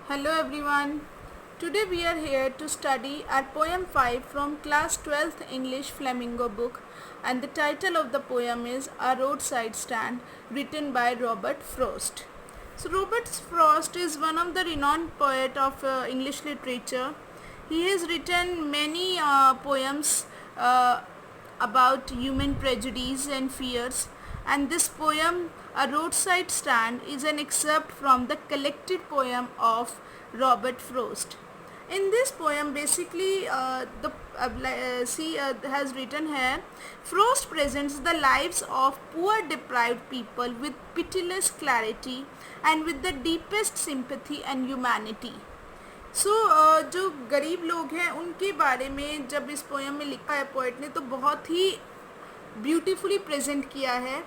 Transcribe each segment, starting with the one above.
Hello everyone. Today we are here to study our poem 5 from class 12th English Flamingo book, and the title of the poem is A Roadside Stand, written by Robert Frost. So Robert Frost is one of the renowned poet of English literature. He has written many poems about human prejudice and fears, and this poem, A Roadside Stand, is an excerpt from the collected poem of Robert Frost. In this poem, basically, has written here, Frost presents the lives of poor deprived people with pitiless clarity and with the deepest sympathy and humanity. जो गरीब लोग हैं उनके बारे में जब इस poem में लिखा है पोएट ने, तो बहुत ही ब्यूटीफुली प्रेजेंट किया है.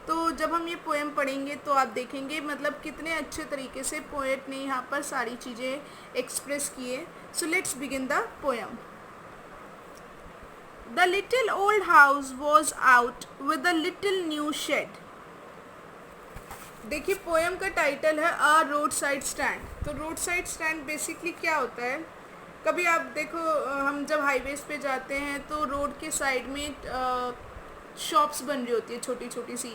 तो जब हम ये पोएम पढ़ेंगे तो आप देखेंगे मतलब कितने अच्छे तरीके से पोएट ने यहाँ पर सारी चीज़ें एक्सप्रेस किए. So let's begin the poem. The little old house was out with a little new shed. देखिए पोएम का टाइटल है अ रोड साइड स्टैंड. तो रोड साइड स्टैंड बेसिकली क्या होता है, कभी आप देखो हम जब हाईवेज पे जाते हैं तो रोड के साइड में शॉप्स बन रही होती है छोटी छोटी सी,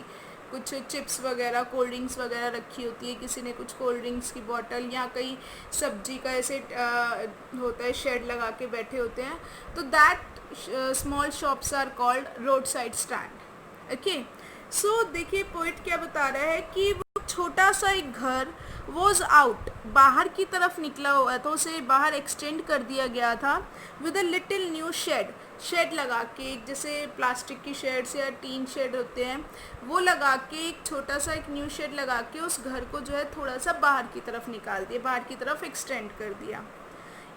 कुछ चिप्स वगैरह कोल्ड ड्रिंक्स वगैरह रखी होती है, किसी ने कुछ कोल्ड ड्रिंक्स की बॉटल या कहीं सब्जी का ऐसे होता है शेड लगा के बैठे होते हैं. तो that small shops are called road side stand. Okay, so देखिए पोइट क्या बता रहा है कि वो छोटा सा एक घर वॉज आउट, बाहर की तरफ निकला हुआ था, उसे बाहर एक्सटेंड कर दिया गया था. With a little new shed, shed लगा के, एक जैसे प्लास्टिक की शेड्स या टीन शेड होते हैं वो लगा के, एक छोटा सा एक न्यू शेड लगा के उस घर को जो है थोड़ा सा बाहर की तरफ निकाल दिया, बाहर की तरफ एक्सटेंड कर दिया.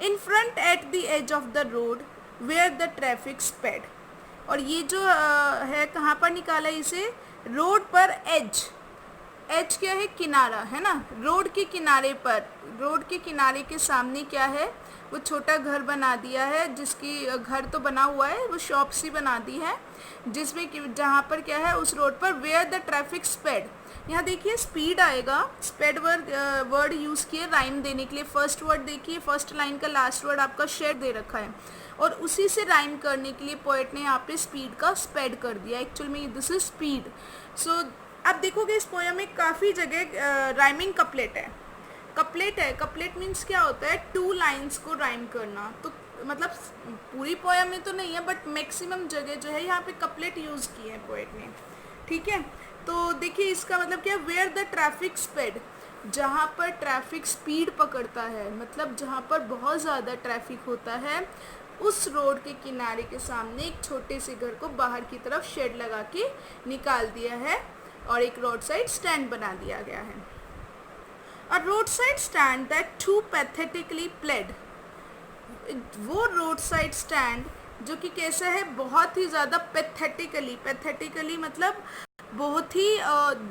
In front at the edge of the road where the traffic sped. और ये जो है कहाँ पर निकाला इसे, रोड पर. एज, एज क्या है, किनारा है ना, रोड के किनारे पर, रोड के किनारे के सामने क्या है, वो छोटा घर बना दिया है, जिसकी घर तो बना हुआ है, वो शॉप्स ही बना दी है, जिसमें जहाँ पर क्या है उस रोड पर वेयर द ट्रैफिक स्पेड. यहाँ देखिए स्पीड आएगा, स्पेड वर्ड यूज़ किए राइम देने के लिए. फर्स्ट वर्ड देखिए, फर्स्ट लाइन का लास्ट वर्ड आपका शेड दे रखा है और उसी से राइम करने के लिए पोएट ने यहाँ पे स्पीड का स्पेड कर दिया. एक्चुअल में दिस इज स्पीड. सो आप देखोगे इस पोएम में काफ़ी जगह राइमिंग कपलेट है. कपलेट है, कपलेट मीन्स क्या होता है, टू लाइंस को राइम करना. तो मतलब पूरी पोएम में तो नहीं है बट मैक्सिमम जगह जो है यहाँ पे कपलेट यूज़ किए हैं पोएट ने. ठीक है, तो देखिए इसका मतलब क्या, वेयर द ट्रैफिक स्पीड, जहाँ पर ट्रैफिक स्पीड पकड़ता है, मतलब जहाँ पर बहुत ज़्यादा ट्रैफिक होता है, उस रोड के किनारे के सामने एक छोटे से घर को बाहर की तरफ शेड लगा के निकाल दिया है और एक रोड साइड स्टैंड बना दिया गया है. A road side stand that too pathetically pled. वो रोड साइड स्टैंड जो कि कैसा है, बहुत ही ज़्यादा पैथेटिकली, पैथेटिकली मतलब बहुत ही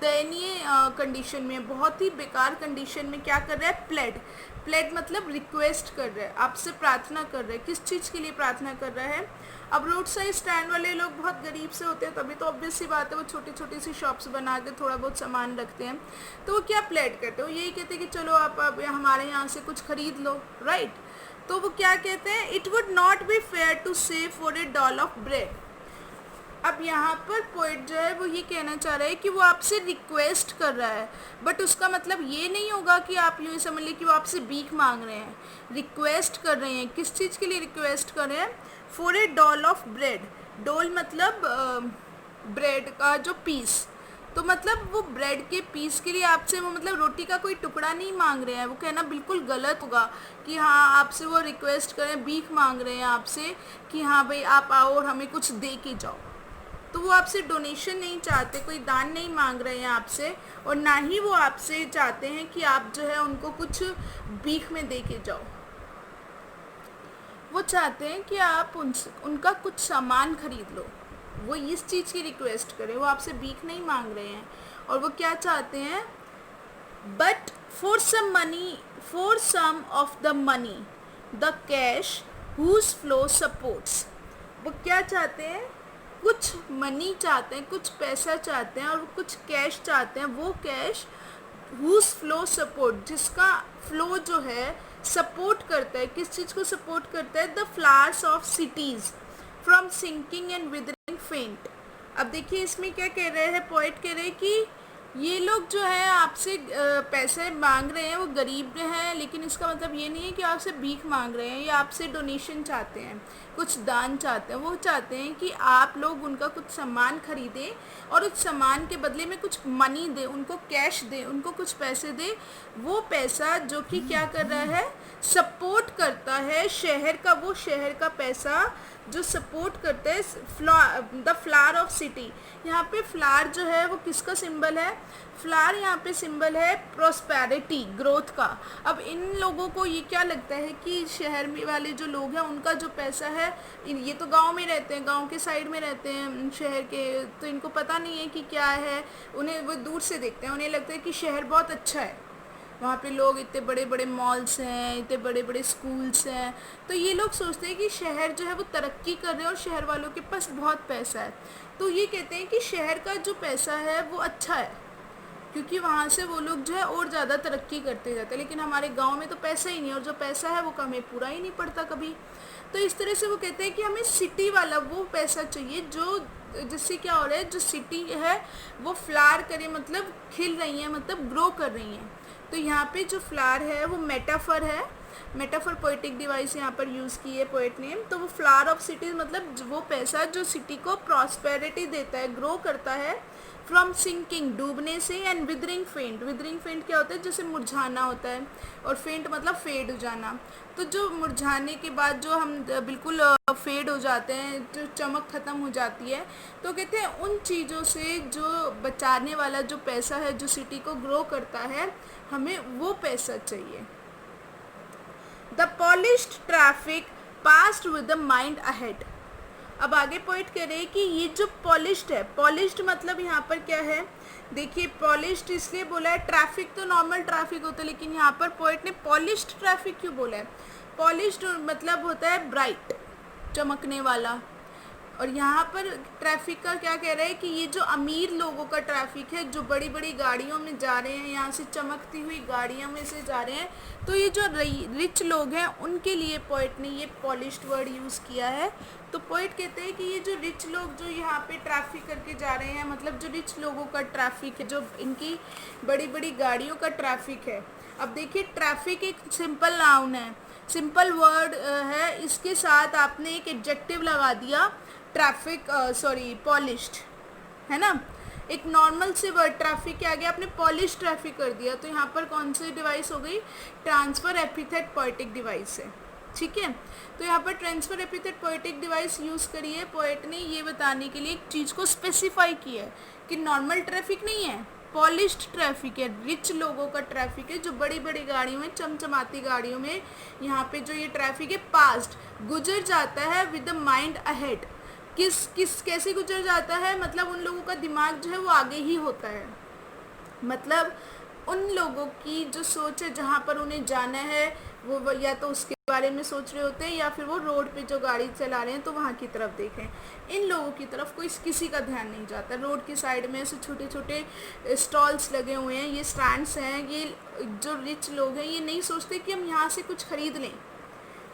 दयनीय कंडीशन में, बहुत ही बेकार कंडीशन में क्या कर रहा है, प्लेड. प्लेड मतलब रिक्वेस्ट कर रहा है, आपसे प्रार्थना कर रहा है. किस चीज़ के लिए प्रार्थना कर रहा है. अब रोड साइड स्टैंड वाले लोग बहुत गरीब से होते हैं, तभी तो ऑब्वियस सी बात है वो छोटी छोटी सी शॉप्स बना के थोड़ा बहुत सामान रखते हैं. तो वो क्या प्लेड करते हैं, वो यही कहते हैं कि चलो आप अब हमारे यहाँ से कुछ खरीद लो, राइट. तो वो क्या कहते हैं, it would not be fair to say for a dole of bread. अब यहाँ पर पोइट जो है वो ये कहना चाह रहा है कि वो आपसे रिक्वेस्ट कर रहा है, बट उसका मतलब ये नहीं होगा कि आप यूँ समझ लीजिए कि वो आपसे भीख मांग रहे हैं. रिक्वेस्ट कर रहे हैं, किस चीज़ के लिए रिक्वेस्ट कर रहे हैं, for a dole of bread. डोल मतलब ब्रेड का जो पीस, तो मतलब वो ब्रेड के पीस के लिए आपसे, वो मतलब रोटी का कोई टुकड़ा नहीं मांग रहे हैं. वो कहना बिल्कुल गलत होगा कि हाँ आपसे वो रिक्वेस्ट करें, भीख मांग रहे हैं आपसे कि हाँ भाई आप आओ और हमें कुछ दे के जाओ. तो वो आपसे डोनेशन नहीं चाहते, कोई दान नहीं मांग रहे हैं आपसे, और ना ही वो आपसे चाहते हैं कि आप जो है उनको कुछ भीख में दे के जाओ. वो चाहते हैं कि आप उनका कुछ सामान खरीद लो. वो इस चीज़ की रिक्वेस्ट करें, वो आपसे भीख नहीं मांग रहे हैं. और वो क्या चाहते हैं, but for some money, for some of the money the cash whose flow supports. वो क्या चाहते हैं, कुछ मनी चाहते हैं, कुछ पैसा चाहते हैं और कुछ कैश चाहते हैं. वो कैश हुज फ्लो सपोर्ट, जिसका फ्लो जो है सपोर्ट करता है, किस चीज़ को सपोर्ट करता है, the flowers of cities from sinking and withering faint. अब देखिए इसमें क्या कह रहे हैं, पोइट कह रहे हैं कि ये लोग जो है आपसे पैसे मांग रहे हैं, वो गरीब हैं, लेकिन इसका मतलब ये नहीं है कि आपसे भीख मांग रहे हैं या आपसे डोनेशन चाहते हैं, कुछ दान चाहते हैं। वो चाहते हैं कि आप लोग उनका कुछ सामान खरीदें और उस सामान के बदले में कुछ मनी दें, उनको कैश दें, उनको कुछ पैसे दें। वो पैसा जो कि क्या कर रहा है, सपोर्ट करता है शहर का, वो शहर का पैसा जो सपोर्ट करते हैं द फ्लावर ऑफ सिटी। यहाँ पे फ्लावर जो है वो किसका सिंबल है, फ्लावर यहाँ पे सिंबल है प्रॉस्पेरिटी, ग्रोथ का। अब इन लोगों को ये क्या लगता है कि शहर में वाले जो लोग हैं उनका जो पैसा है, ये तो गांव में रहते हैं, गांव के साइड में रहते हैं शहर के, तो इनको पता नहीं है कि क्या है, उन्हें वो दूर से देखते हैं, उन्हें लगता है कि शहर बहुत अच्छा है, वहाँ पे लोग इतने बड़े बड़े मॉल्स हैं, इतने बड़े बड़े स्कूल्स हैं। तो ये लोग सोचते हैं कि शहर जो है वो तरक्की कर रहे हैं और शहर वालों के पास बहुत पैसा है। तो ये कहते हैं कि शहर का जो पैसा है वो अच्छा है, क्योंकि वहाँ से वो लोग जो है और ज़्यादा तरक्की करते जाते हैं। लेकिन हमारे गांव में तो पैसा ही नहीं है, और जो पैसा है वो हमें पूरा ही नहीं पड़ता कभी। तो इस तरह से वो कहते हैं कि हमें सिटी वाला वो पैसा चाहिए जो, जिससे क्या हो रहा है, जो सिटी है वो फ्लावर करे, मतलब खिल रही है, मतलब ग्रो कर रही हैं। तो यहाँ पे जो फ्लावर है वो मेटाफर है, मेटाफर पोएटिक डिवाइस यहाँ पर यूज़ की है पोएट ने। तो वो फ्लावर ऑफ सिटीज मतलब वो पैसा जो सिटी को प्रॉस्पेरिटी देता है, ग्रो करता है, फ्रॉम सिंकिंग डूबने से, एंड विदरिंग फेंट, विदरिंग फेंट क्या होता है, जैसे मुरझाना होता है, और फेंट मतलब फेड हो जाना। तो जो मुरझाने के बाद जो हम बिल्कुल फेड हो जाते हैं, जो चमक ख़त्म हो जाती है, तो कहते हैं उन चीज़ों से जो बचाने वाला जो पैसा है, जो सिटी को ग्रो करता है, हमें वो पैसा चाहिए। The polished traffic passed with the mind ahead. अब आगे पॉइंट कह रहे हैं कि ये जो पॉलिश्ड है, पॉलिश्ड मतलब यहाँ पर क्या है, देखिए पॉलिश्ड इसलिए बोला है, ट्रैफिक तो नॉर्मल ट्रैफिक होता है, लेकिन यहाँ पर पोइट ने पॉलिश्ड ट्रैफिक क्यों बोला है। पॉलिश्ड मतलब होता है ब्राइट, चमकने वाला, और यहाँ पर ट्रैफिक का क्या कह रहा है कि ये जो अमीर लोगों का ट्रैफिक है, जो बड़ी बड़ी गाड़ियों में जा रहे हैं, यहाँ से चमकती हुई गाड़ियों में से जा रहे हैं, तो ये जो रिच लोग हैं उनके लिए पोइट ने ये पॉलिश्ड वर्ड यूज़ किया है। तो पोइट कहते हैं कि ये जो रिच लोग जो यहाँ पे ट्रैफिक करके जा रहे हैं, मतलब जो रिच लोगों का ट्रैफिक है, जो इनकी बड़ी बड़ी गाड़ियों का ट्रैफिक है। अब देखिए ट्रैफिक एक सिंपल नाउन है, सिंपल वर्ड है, इसके साथ आपने एक एडजेक्टिव लगा दिया ट्रैफिक, पॉलिश्ड, है ना। एक नॉर्मल से वर्ड ट्रैफिक के आगे आपने पॉलिश ट्रैफिक कर दिया, तो यहाँ पर कौन सी डिवाइस हो गई, ट्रांसफर एपिथेट पोएटिक डिवाइस है, ठीक है। तो यहाँ पर transfer epithet poetic device use करी है पोएट ने ये बताने के लिए, एक चीज़ को स्पेसिफाई किया है कि नॉर्मल ट्रैफिक नहीं है, पॉलिश्ड ट्रैफिक है, रिच लोगों का ट्रैफिक है, जो बड़ी बड़ी गाड़ियों में, चमचमाती गाड़ियों में यहाँ पे जो ये ट्रैफिक है पास्ट गुजर जाता है विद द माइंड अहेड। किस कैसे गुजर जाता है, मतलब उन लोगों का दिमाग जो है वो आगे ही होता है, मतलब उन लोगों की जो सोच है, जहाँ पर उन्हें जाना है वो या तो उसके बारे में सोच रहे होते हैं, या फिर वो रोड पे जो गाड़ी चला रहे हैं तो वहाँ की तरफ देख रहे हैं। इन लोगों की तरफ कोई किसी का ध्यान नहीं जाता। रोड की साइड में ऐसे छोटे छोटे स्टॉल्स लगे हुए हैं, ये स्टैंड्स हैं, ये जो रिच लोग हैं ये नहीं सोचते कि हम यहाँ से कुछ खरीद लें,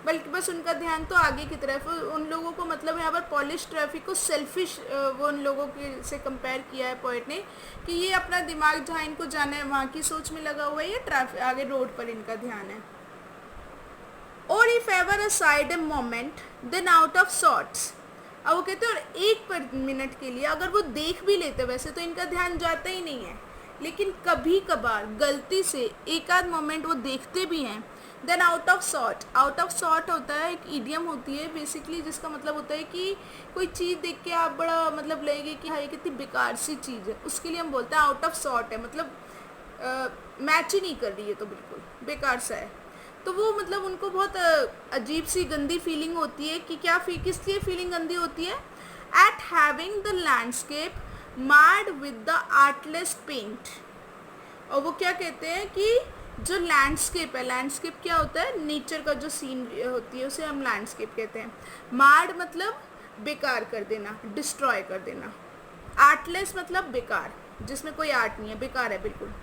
बल्कि बस उनका ध्यान तो आगे की तरफ। उन लोगों को मतलब यहाँ पर पॉलिश ट्रैफिक को सेल्फिश वो उन लोगों के से कंपेयर किया है पोएट ने, कि ये अपना दिमाग जहाँ इनको जाना है वहाँ की सोच में लगा हुआ है, ये ट्रैफिक आगे रोड पर इनका ध्यान है। और if ever aside a moment then out of sorts. अब वो कहते हैं और एक पर मिनट के लिए अगर वो देख भी लेते, वैसे तो इनका ध्यान जाता ही नहीं है, लेकिन कभी कभार गलती से एक आध मोमेंट वो देखते भी हैं, then out of sort. Out of sort होता है, एक ईडियम होती है बेसिकली, जिसका मतलब होता है कि कोई चीज़ देख के आप बड़ा मतलब लगेगी कि हाँ ये कितनी बेकार सी चीज़ है, उसके लिए हम बोलते हैं आउट ऑफ सॉर्ट है, मतलब मैच ही नहीं कर रही है, तो बिल्कुल बेकार सा है। तो वो मतलब उनको बहुत अजीब सी गंदी फीलिंग होती है कि क्या किस लिए फीलिंग गंदी होती है, at having the landscape marred with the artless paint. और वो क्या कहते हैं कि जो लैंडस्केप है, लैंडस्केप क्या होता है, नेचर का जो सीन होती है उसे हम लैंडस्केप कहते हैं। मार्ड मतलब बेकार कर देना, डिस्ट्रॉय कर देना। आर्टलेस मतलब बेकार, जिसमें कोई आर्ट नहीं है, बेकार है बिल्कुल।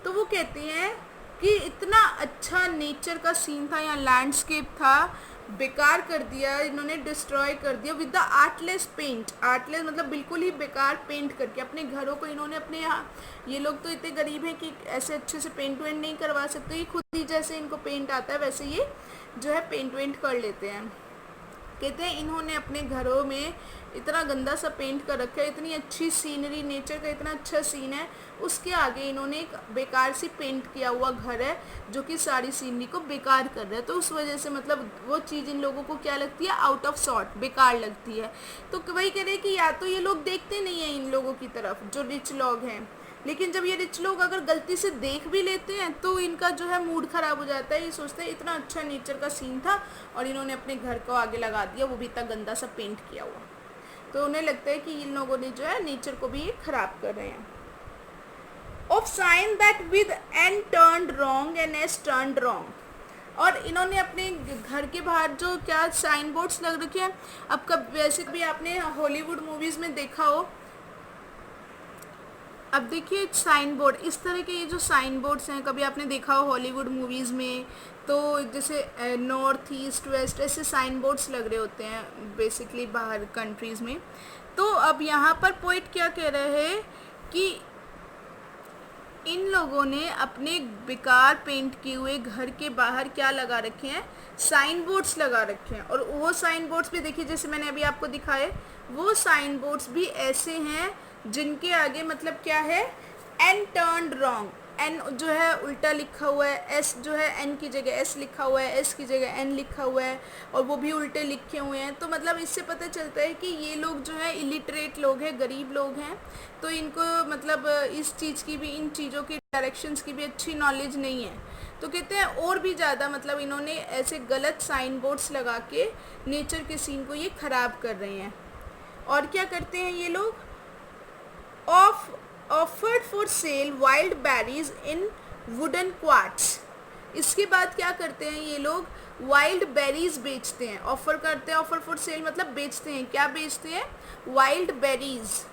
तो वो कहते हैं कि इतना अच्छा नेचर का सीन था, यहाँ लैंडस्केप था, बेकार कर दिया इन्होंने, डिस्ट्रॉय कर दिया with the artless paint. Artless मतलब बिल्कुल ही बेकार पेंट करके अपने घरों को इन्होंने अपने यहाँ, ये लोग तो इतने गरीब हैं कि ऐसे अच्छे से पेंट वेंट नहीं करवा सकते, ये खुद ही जैसे इनको पेंट आता है वैसे ये जो है पेंट वेंट कर लेते हैं। कहते हैं इन्होंने अपने घरों में इतना गंदा सा पेंट कर रखा है, इतनी अच्छी सीनरी, नेचर का इतना अच्छा सीन है, उसके आगे इन्होंने एक बेकार सी पेंट किया हुआ घर है जो कि सारी सीनरी को बेकार कर रहा है। तो उस वजह से मतलब वो चीज़ इन लोगों को क्या लगती है, आउट ऑफ सॉर्ट, बेकार लगती है। तो वही कह रहे हैं कि या तो ये लोग देखते नहीं हैं इन लोगों की तरफ जो रिच लोग हैं, लेकिन जब ये रिच लोग अगर गलती से देख भी लेते हैं तो इनका जो है मूड ख़राब हो जाता है। ये सोचते हैं इतना अच्छा नेचर का सीन था और इन्होंने अपने घर को आगे लगा दिया, वो भी इतना गंदा सा पेंट किया हुआ। तो उन्हें लगता है कि इन लोगों ने जो है नेचर को भी ये ख़राब कर रहे हैं। Of sign that with N turn wrong and S turn wrong. और इन्होंने अपने घर के बाहर जो क्या साइन बोर्ड्स लग रखे हैं, अब कब वैसे भी आपने हॉलीवुड मूवीज़ में देखा हो, अब देखिए साइन बोर्ड इस तरह के, ये जो साइन बोर्ड्स हैं कभी आपने देखा हो हॉलीवुड मूवीज़ में, तो जैसे नॉर्थ ईस्ट वेस्ट ऐसे साइन बोर्ड्स लग रहे होते हैं बेसिकली बाहर कंट्रीज़ में। तो अब यहाँ पर पोइट क्या कह रहे हैं कि इन लोगों ने अपने बेकार पेंट किए हुए घर के बाहर क्या लगा रखे हैं, साइन बोर्ड्स लगा रखे हैं। और वो साइन बोर्ड्स भी देखिए जैसे मैंने अभी आपको दिखाए, वो साइन बोर्ड्स भी ऐसे हैं जिनके आगे मतलब क्या है, एन टर्न रॉन्ग, एन जो है उल्टा लिखा हुआ है, एस जो है एन की जगह एस लिखा हुआ है, एस की जगह एन लिखा हुआ है, और वो भी उल्टे लिखे हुए हैं। तो मतलब इससे पता चलता है कि ये लोग जो है इलिटरेट लोग हैं, गरीब लोग हैं, तो इनको मतलब इस चीज़ की भी, इन चीज़ों की डायरेक्शंस की भी अच्छी नॉलेज नहीं है। तो कहते हैं और भी ज़्यादा मतलब इन्होंने ऐसे गलत साइन बोर्ड्स लगा के नेचर के सीन को ये ख़राब कर रहे हैं। और क्या करते हैं ये लोग, offered for sale wild berries in wooden quartz. इसके बाद क्या करते हैं ये लोग, वाइल्ड बेरीज बेचते हैं, ऑफर करते हैं, ऑफर फॉर सेल मतलब बेचते हैं, क्या बेचते हैं, वाइल्ड बेरीज।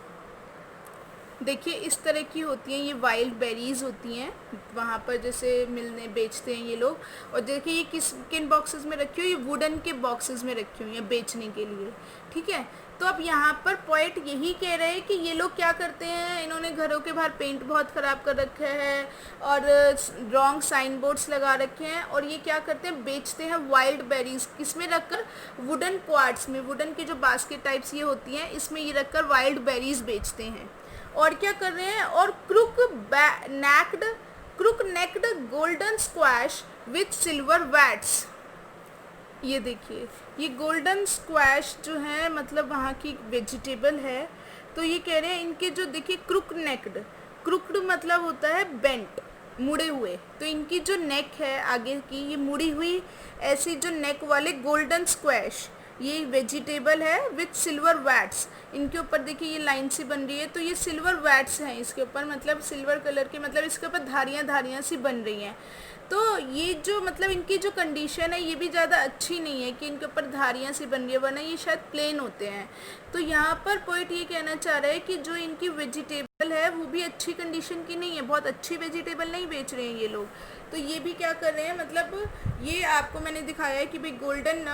देखिए इस तरह की होती हैं ये वाइल्ड बेरीज होती हैं, वहाँ पर जैसे मिलने बेचते हैं ये लोग। और देखिए ये किन बॉक्सेस में रखी हुई, ये वुडन के बॉक्सेस में रखी हुई हैं बेचने के लिए, ठीक है। तो अब यहाँ पर पॉइंट यही कह रहे हैं कि ये लोग क्या करते हैं, इन्होंने घरों के बाहर पेंट बहुत ख़राब कर रखे हैं और रॉन्ग साइन बोर्ड्स लगा रखे हैं, और ये क्या करते हैं, बेचते हैं वाइल्ड बेरीज, किस में रखकर, वुडन क्वार्ट्स में, वुडन की जो बास्केट टाइप्स ये होती हैं इसमें ये रखकर वाइल्ड बेरीज बेचते हैं। और क्या कर रहे हैं, और crook necked golden squash with silver warts. ये देखिए ये गोल्डन स्क्वैश जो है मतलब वहाँ की वेजिटेबल है। तो ये कह रहे हैं इनके जो देखिए क्रुक्ड मतलब होता है बेंट, मुड़े हुए, तो इनकी जो नेक है आगे की ये मुड़ी हुई, ऐसी जो नेक वाले गोल्डन स्क्वैश, ये वेजिटेबल है विथ सिल्वर वैट्स। इनके ऊपर देखिए ये लाइन सी बन रही है, तो ये सिल्वर वैट्स हैं इसके ऊपर, मतलब सिल्वर कलर के, मतलब इसके ऊपर धारियाँ सी बन रही हैं। तो ये जो मतलब इनकी जो कंडीशन है ये भी ज़्यादा अच्छी नहीं है कि इनके ऊपर धारियाँ सी बन रही है, वरना ये शायद प्लेन होते हैं। तो यहाँ पर पोइट ये कहना चाह रहा है कि जो इनकी वेजिटेबल है वो भी अच्छी कंडीशन की नहीं है, बहुत अच्छी वेजिटेबल नहीं बेच रहे हैं ये लोग। तो ये भी क्या कर रहे हैं, मतलब ये आपको मैंने दिखाया है कि भाई गोल्डन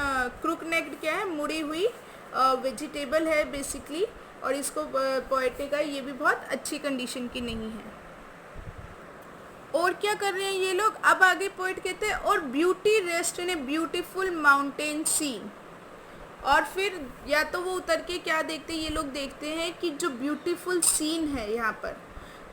क्रुक नेक्ड क्या है, मुड़ी हुई वेजिटेबल है बेसिकली, और इसको पोइट ने कहा ये भी बहुत अच्छी कंडीशन की नहीं है। और क्या कर रहे हैं ये लोग, अब आगे पोइट कहते हैं, और beauty rest in a beautiful mountain scene. और फिर या तो वो उतर के क्या देखते हैं ये लोग, देखते हैं कि जो ब्यूटीफुल सीन है यहाँ पर,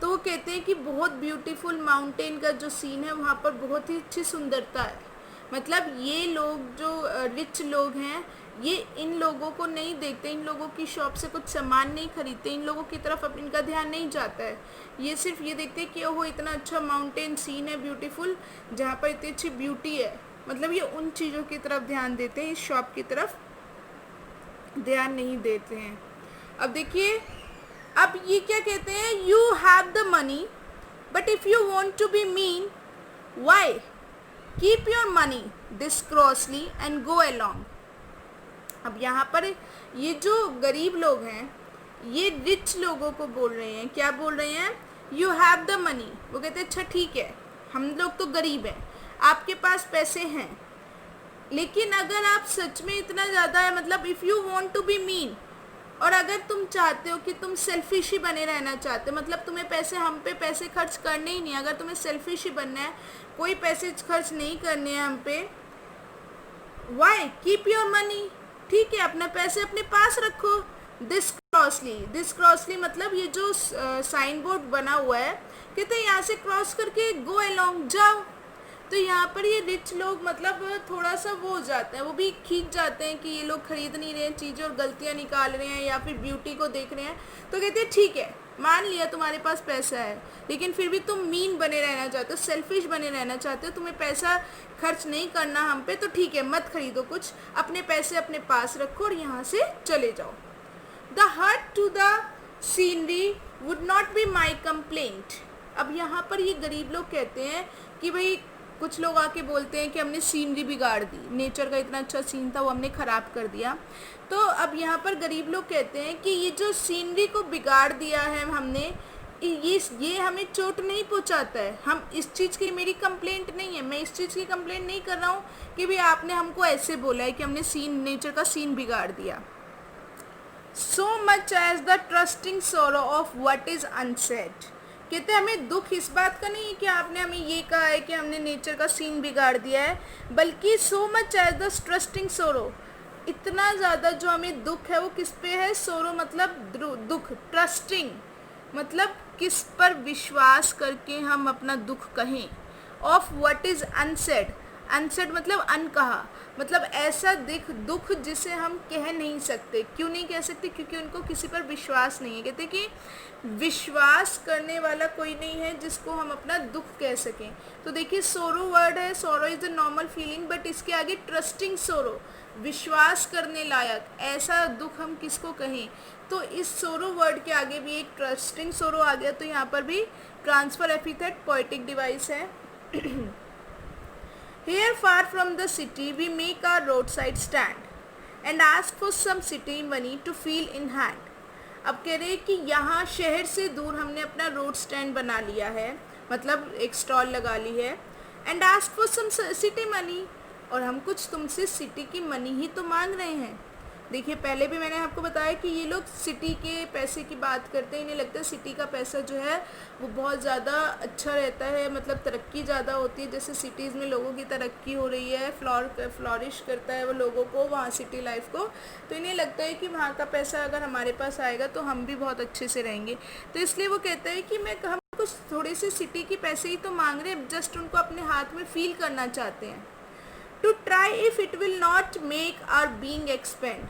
तो वो कहते हैं कि बहुत ब्यूटीफुल माउंटेन का जो सीन है वहाँ पर बहुत ही अच्छी सुंदरता है। मतलब ये लोग जो रिच लोग हैं ये इन लोगों को नहीं देखते, इन लोगों की शॉप से कुछ सामान नहीं खरीदते, इन लोगों की तरफ अब इनका ध्यान नहीं जाता है। ये सिर्फ ये देखते हैं कि ओहो इतना अच्छा माउंटेन सीन है ब्यूटीफुल, जहाँ पर इतनी अच्छी ब्यूटी है, मतलब ये उन चीज़ों की तरफ ध्यान देते हैं, इस शॉप की तरफ ध्यान नहीं देते हैं। अब देखिए अब ये क्या कहते हैं, you have the money but if you want to be mean why keep your money this crossly and go along. अब यहाँ पर ये जो गरीब लोग हैं ये रिच लोगों को बोल रहे हैं, क्या बोल रहे हैं यू हैव द मनी, वो कहते हैं अच्छा ठीक है, हम लोग तो गरीब हैं, आपके पास पैसे हैं, लेकिन अगर आप सच में इतना ज़्यादा है, मतलब if you want to be mean, और अगर तुम चाहते हो कि तुम सेल्फिश ही बने रहना चाहते हो, मतलब तुम्हें पैसे, हम पे पैसे खर्च करने ही नहीं, अगर तुम्हें सेल्फिश ही बनना है, कोई पैसे खर्च नहीं करने हैं हम पे, वाई कीप योर मनी, ठीक है अपने पैसे अपने पास रखो। दिस क्रॉसली मतलब ये जो साइन बोर्ड बना हुआ है, कहते हैं यहाँ से क्रॉस करके गो अलोंग, जाओ। तो यहाँ पर ये रिच लोग मतलब थोड़ा सा वो हो जाते हैं, वो भी खींच जाते हैं कि ये लोग खरीद नहीं रहे हैं चीज़ें और गलतियाँ निकाल रहे हैं या फिर ब्यूटी को देख रहे हैं। तो कहते हैं ठीक है, मान लिया तुम्हारे पास पैसा है, लेकिन फिर भी तुम मीन बने रहना चाहते हो, सेल्फिश बने रहना चाहते हो, तुम्हें पैसा खर्च नहीं करना हम पे, तो ठीक है मत खरीदो कुछ, अपने पैसे अपने पास रखो और यहाँ से चले जाओ। The hurt to the scenery would not be my complaint. अब यहाँ पर ये गरीब लोग कहते हैं कि भाई, कुछ लोग आके बोलते हैं कि हमने सीनरी बिगाड़ दी, नेचर का इतना अच्छा सीन था वो हमने ख़राब कर दिया। तो अब यहाँ पर गरीब लोग कहते हैं कि ये जो सीनरी को बिगाड़ दिया है हमने, ये हमें चोट नहीं पहुँचाता है, हम इस चीज़ की, मेरी कंप्लेंट नहीं है, मैं इस चीज़ की कंप्लेंट नहीं कर रहा हूँ कि भाई आपने हमको ऐसे बोला है कि हमने नेचर का सीन बिगाड़ दिया। So much as the trusting sorrow of what is unsaid, कहते हैं हमें दुख इस बात का नहीं है कि आपने हमें ये कहा है कि हमने नेचर का सीन बिगाड़ दिया है, बल्कि so much as the trusting sorrow, इतना ज़्यादा जो हमें दुख है वो किस पे है, सोरो मतलब दुख, ट्रस्टिंग मतलब किस पर विश्वास करके हम अपना दुख कहें, of what is unsaid, unsaid मतलब अनकहा, मतलब ऐसा दुख जिसे हम कह नहीं सकते। क्यों नहीं कह सकते? क्योंकि उनको किसी पर विश्वास नहीं है। कहते कि विश्वास करने वाला कोई नहीं है जिसको हम अपना दुख कह सकें। तो देखिए सोरो वर्ड है, सोरो is a normal feeling, but इसके आगे ट्रस्टिंग सोरो, विश्वास करने लायक, ऐसा दुख हम किसको कहें। तो इस सोरो वर्ड के आगे भी एक ट्रस्टिंग सोरो आ गया, तो यहाँ पर भी ट्रांसफर एपिथेट पोएटिक डिवाइस है। Here far from the city we make our roadside stand and ask for some city money to feel in hand। अब कह रहे हैं कि यहाँ शहर से दूर हमने अपना रोड स्टैंड बना लिया है, मतलब एक स्टॉल लगा ली है, and ask for some city money, और हम कुछ तुमसे सिटी की मनी ही तो मांग रहे हैं। देखिए पहले भी मैंने आपको बताया कि ये लोग सिटी के पैसे की बात करते हैं, इन्हें लगता है सिटी का पैसा जो है वो बहुत ज़्यादा अच्छा रहता है, मतलब तरक्की ज़्यादा होती है, जैसे सिटीज़ में लोगों की तरक्की हो रही है, फ्लॉरिश करता है वो लोगों को, वहाँ सिटी लाइफ को, तो इन्हें लगता है कि वहाँ का पैसा अगर हमारे पास आएगा तो हम भी बहुत अच्छे से रहेंगे। तो इसलिए वो कहते हैं कि हम कुछ थोड़े से सिटी के पैसे ही तो मांग रहे हैं, जस्ट उनको अपने हाथ में फील करना चाहते हैं। To try if it will not make our being expand,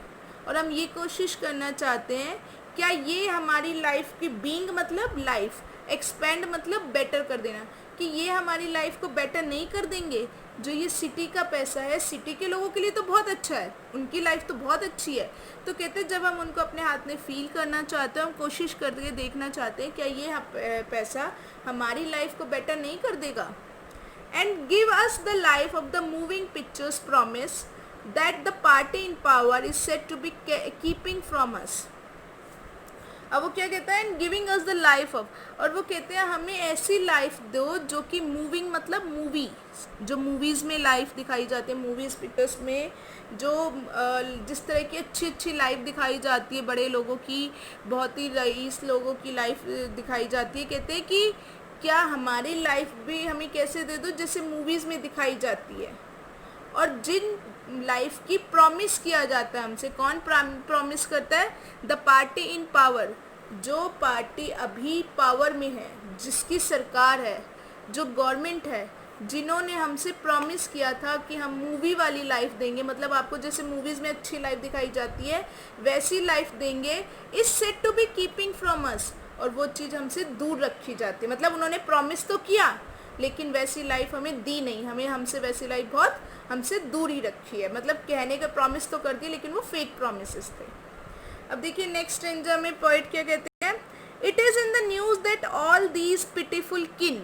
और हम ये कोशिश करना चाहते हैं क्या ये हमारी लाइफ की बीइंग मतलब लाइफ, एक्सपेंड मतलब बेटर कर देना, कि ये हमारी लाइफ को बेटर नहीं कर देंगे। जो ये सिटी का पैसा है, सिटी के लोगों के लिए तो बहुत अच्छा है, उनकी लाइफ तो बहुत अच्छी है। तो कहते हैं जब हम उनको अपने हाथ में फील करना चाहते हैं, हम कोशिश करके देखना चाहते हैं क्या ये पैसा हमारी लाइफ को बेटर नहीं कर देगा। And give us the life of the moving pictures promise that the party in power is said to be keeping from us। अब वो क्या कहता है, giving us the life of, और वो कहते हैं हमें ऐसी लाइफ दो जो कि मूविंग मतलब मूवी, जो मूवीज़ में लाइफ दिखाई जाती है, मूवीज़ पिक्चर्स में जो जिस तरह की अच्छी अच्छी लाइफ दिखाई जाती है, बड़े लोगों की, बहुत ही रईस लोगों की लाइफ दिखाई जाती है। कहते हैं कि क्या हमारी लाइफ भी हमें कैसे दे दो जैसे मूवीज़ में दिखाई जाती है, और जिन लाइफ की प्रॉमिस किया जाता है हमसे, कौन प्रॉमिस करता है, द पार्टी इन पावर, जो पार्टी अभी पावर में है, जिसकी सरकार है, जो गवर्नमेंट है, जिन्होंने हमसे प्रॉमिस किया था कि हम मूवी वाली लाइफ देंगे, मतलब आपको जैसे मूवीज़ में अच्छी लाइफ दिखाई जाती है वैसी लाइफ देंगे, is said to be keeping from us, और वो चीज़ हमसे दूर रखी जाती है। मतलब उन्होंने प्रॉमिस तो किया लेकिन वैसी लाइफ हमें दी नहीं, हमसे वैसी लाइफ बहुत हमसे दूर ही रखी है, मतलब कहने का प्रॉमिस तो कर दिए लेकिन वो फेक प्रॉमिसेस थे। अब देखिए नेक्स्ट स्टेंजा में पोएट क्या कहते हैं, it is in the news that all these pitiful किन,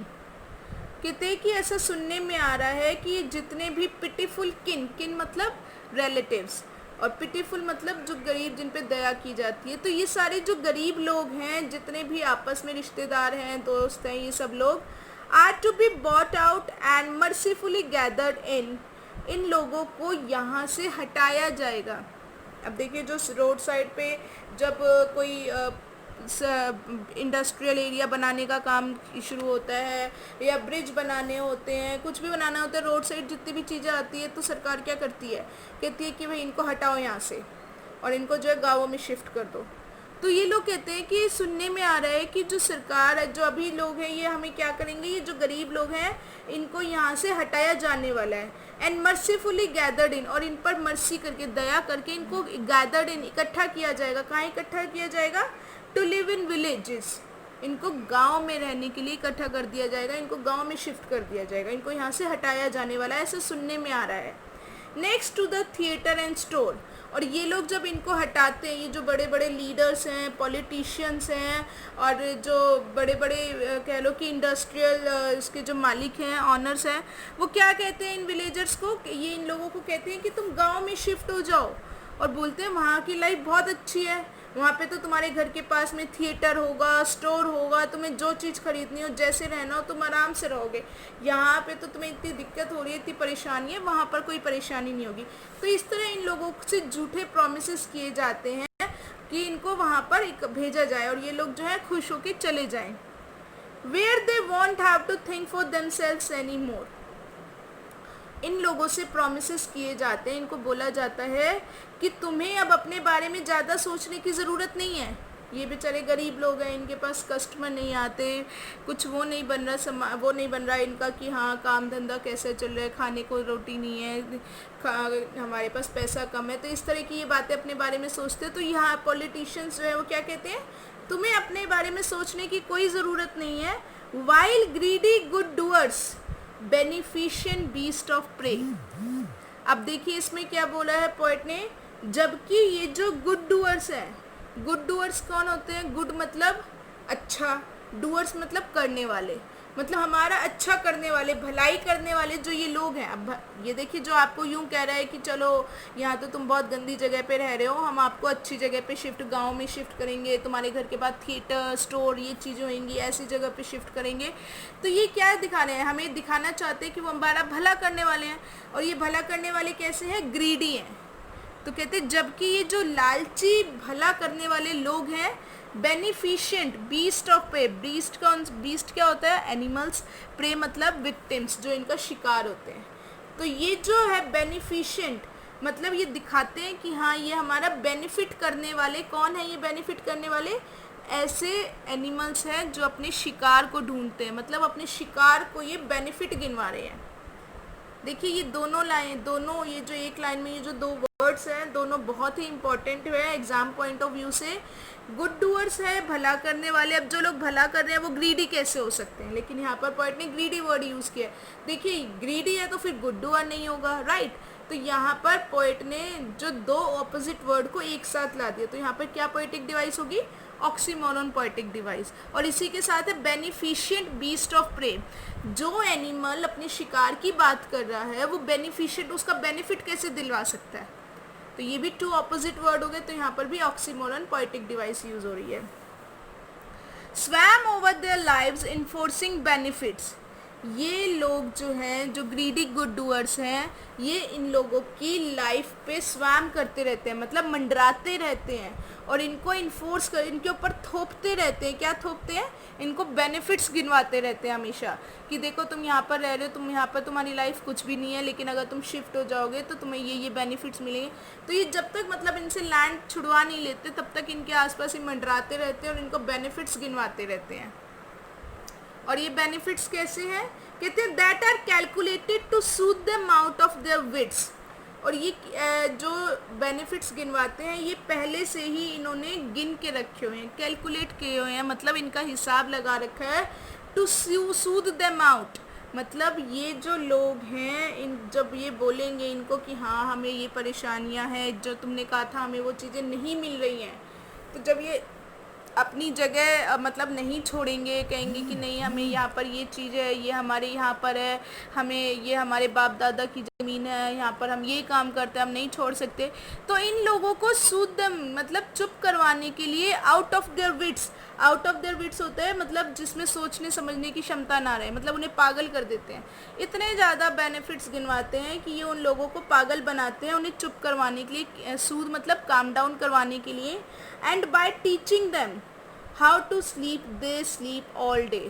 कहते हैं कि ऐसा सुनने में आ रहा है कि जितने भी पिटीफुल किन मतलब रिलेटिव्स, और पिटीफुल मतलब जो गरीब, जिन पे दया की जाती है। तो ये सारे जो गरीब लोग हैं, जितने भी आपस में रिश्तेदार हैं, दोस्त हैं, ये सब लोग are to be bought out and mercifully gathered इन लोगों को यहाँ से हटाया जाएगा। अब देखिए, जो रोड साइड पे जब कोई इंडस्ट्रियल एरिया बनाने का काम शुरू होता है या ब्रिज बनाने होते हैं, कुछ भी बनाना होता है, रोड साइड जितनी भी चीज़ें आती है, तो सरकार क्या करती है, कहती है कि भाई इनको हटाओ यहाँ से और इनको जो है गाँवों में शिफ्ट कर दो। तो ये लोग कहते हैं कि सुनने में आ रहा है कि जो सरकार है, जो अभी लोग हैं, ये हमें क्या करेंगे, ये जो गरीब लोग हैं इनको यहाँ से हटाया जाने वाला है। एंड मर्सीफुली गैदर्ड इन, और इन पर मर्सी करके, दया करके इनको गैदर्ड इन, इकट्ठा किया जाएगा। कहाँ इकट्ठा किया जाएगा? टू लिव इन विलेजेस, इनको गांव में रहने के लिए इकट्ठा कर दिया जाएगा, इनको गांव में शिफ्ट कर दिया जाएगा, इनको यहाँ से हटाया जाने वाला है, ऐसा सुनने में आ रहा है। Next to the theatre and store, और ये लोग जब इनको हटाते हैं, ये जो बड़े बड़े लीडर्स हैं, पॉलिटिशियंस हैं, और जो बड़े बड़े कह लो कि इंडस्ट्रियल इसके जो मालिक हैं, ऑनर्स हैं, वो क्या कहते हैं इन विलेजर्स को, ये इन लोगों को कहते हैं कि तुम गांव में शिफ्ट हो जाओ, और बोलते हैं वहाँ की लाइफ बहुत अच्छी है, वहाँ पे तो तुम्हारे घर के पास में थिएटर होगा, स्टोर होगा, तुम्हें जो चीज़ खरीदनी हो, जैसे रहना हो, तुम आराम से रहोगे। यहाँ पे तो तुम्हें इतनी दिक्कत हो रही है, इतनी परेशानी है, वहाँ पर कोई परेशानी नहीं होगी। तो इस तरह इन लोगों से झूठे प्रॉमिसेस किए जाते हैं कि इनको वहाँ पर भेजा जाए और ये लोग जो है खुश होकर चले जाएं। Where they won't have to think for themselves any more, इन लोगों से प्रॉमिसेस किए जाते हैं, इनको बोला जाता है कि तुम्हें अब अपने बारे में ज़्यादा सोचने की ज़रूरत नहीं है। ये बेचारे गरीब लोग हैं, इनके पास कस्टमर नहीं आते, कुछ वो नहीं बन रहा इनका कि हाँ काम धंधा कैसे चल रहा है, खाने को रोटी नहीं है, हमारे पास पैसा कम है, तो इस तरह की ये बातें अपने बारे में सोचते हैं। तो यहाँ पॉलिटिशियंस जो है वो क्या कहते हैं, तुम्हें अपने बारे में सोचने की कोई ज़रूरत नहीं है। While greedy good doers beneficent beast of prey, अब देखिए इसमें क्या बोला है पोएट ने, जबकि ये जो गुड डूअर्स हैं, गुड डूअर्स कौन होते हैं, गुड मतलब अच्छा, डूअर्स मतलब करने वाले, मतलब हमारा अच्छा करने वाले, भलाई करने वाले जो ये लोग हैं। अब ये देखिए, जो आपको यूं कह रहा है कि चलो यहाँ तो तुम बहुत गंदी जगह पे रह रहे हो, हम आपको अच्छी जगह पे शिफ्ट, गांव में शिफ्ट करेंगे, तुम्हारे घर के बाद थिएटर स्टोर ये चीज़ें होंगी, ऐसी जगह पे शिफ्ट करेंगे। तो ये क्या दिखा रहे हैं, हमें दिखाना चाहते हैं कि वो हमारा भला करने वाले हैं। और ये भला करने वाले कैसे हैं, ग्रीडी हैं। तो कहते हैं जबकि ये जो लालची भला करने वाले लोग हैं, beneficent beast of prey, beast क्या होता है, एनिमल्स, प्रे मतलब विक्टिम्स, जो इनका शिकार होते हैं। तो ये जो है बेनिफिशिएंट मतलब ये दिखाते हैं कि हाँ ये हमारा बेनिफिट करने वाले कौन है, ये बेनिफिट करने वाले ऐसे एनिमल्स हैं जो अपने शिकार को ढूंढते हैं, मतलब अपने शिकार को ये बेनिफिट गिनवा रहे हैं। देखिए ये दोनों ये जो एक लाइन में ये जो दो वर्ड्स हैं, दोनों बहुत ही इंपॉर्टेंट है एग्जाम पॉइंट ऑफ व्यू से। गुड डूअर्स है, भला करने वाले। अब जो लोग भला कर रहे हैं वो ग्रीडी कैसे हो सकते हैं, लेकिन यहाँ पर पोएट ने ग्रीडी वर्ड यूज़ किया। देखिए ग्रीडी है तो फिर गुड डूअर नहीं होगा, राइट। तो यहाँ पर पोएट ने जो दो ऑपोजिट वर्ड को एक साथ ला दिया, तो यहाँ पर क्या पोएटिक डिवाइस होगी, ऑक्सीमोरन पोएटिक डिवाइस। और इसी के साथ है बेनिफिशिएंट बीस्ट ऑफ प्रे, जो एनिमल अपने शिकार की बात कर रहा है वो बेनिफिशिएंट, उसका बेनिफिट कैसे दिलवा सकता है। तो ये भी टू ऑपोजिट वर्ड हो गए, तो यहाँ पर भी ऑक्सीमोरन पोएटिक डिवाइस यूज हो रही है। Swum over their lives enforcing benefits, ये लोग जो हैं, जो ग्रीडी गुड डूअर्स हैं, ये इन लोगों की लाइफ पे स्वैम करते रहते हैं, मतलब मंडराते रहते हैं और इनको इन्फोर्स कर, इनके ऊपर थोपते रहते हैं। क्या थोपते हैं, इनको बेनिफिट्स गिनवाते रहते हैं हमेशा कि देखो तुम यहाँ पर रह रहे हो, तुम यहाँ पर तुम्हारी लाइफ कुछ भी नहीं है, लेकिन अगर तुम शिफ्ट हो जाओगे तो तुम्हें ये बेनिफिट्स मिलेंगे। तो ये जब तक मतलब इनसे लैंड छुड़वा नहीं लेते तब तक इनके आसपास ही मंडराते रहते हैं और इनको बेनिफिट्स गिनवाते रहते हैं। और ये बेनिफिट्स कैसे हैं, कहते हैं that are calculated to suit them out of their wits. और ये जो बेनिफिट्स गिनवाते हैं ये पहले से ही इन्होंने गिन के रखे हुए हैं, कैलकुलेट किए हुए हैं, मतलब इनका हिसाब लगा रखा है। टू सूद देम आउट मतलब ये जो लोग हैं, इन जब ये बोलेंगे इनको कि हाँ हमें ये परेशानियां हैं, जो तुमने कहा था हमें वो चीज़ें नहीं मिल रही हैं, तो जब ये अपनी जगह मतलब नहीं छोड़ेंगे, कहेंगे कि नहीं हमें यहाँ पर ये चीज़ है, ये हमारे यहाँ पर है, हमें ये हमारे बाप दादा की ज़मीन है, यहाँ पर हम ये काम करते हैं, हम नहीं छोड़ सकते। तो इन लोगों को सूद देम मतलब चुप करवाने के लिए आउट ऑफ देयर विट्स होता है, मतलब जिसमें सोचने समझने की क्षमता ना रहे, मतलब उन्हें पागल कर देते हैं। इतने ज़्यादा बेनिफिट्स गिनवाते हैं कि ये उन लोगों को पागल बनाते हैं, उन्हें चुप करवाने के लिए, सूद मतलब काम डाउन करवाने के लिए। And by teaching them how to sleep they sleep all day.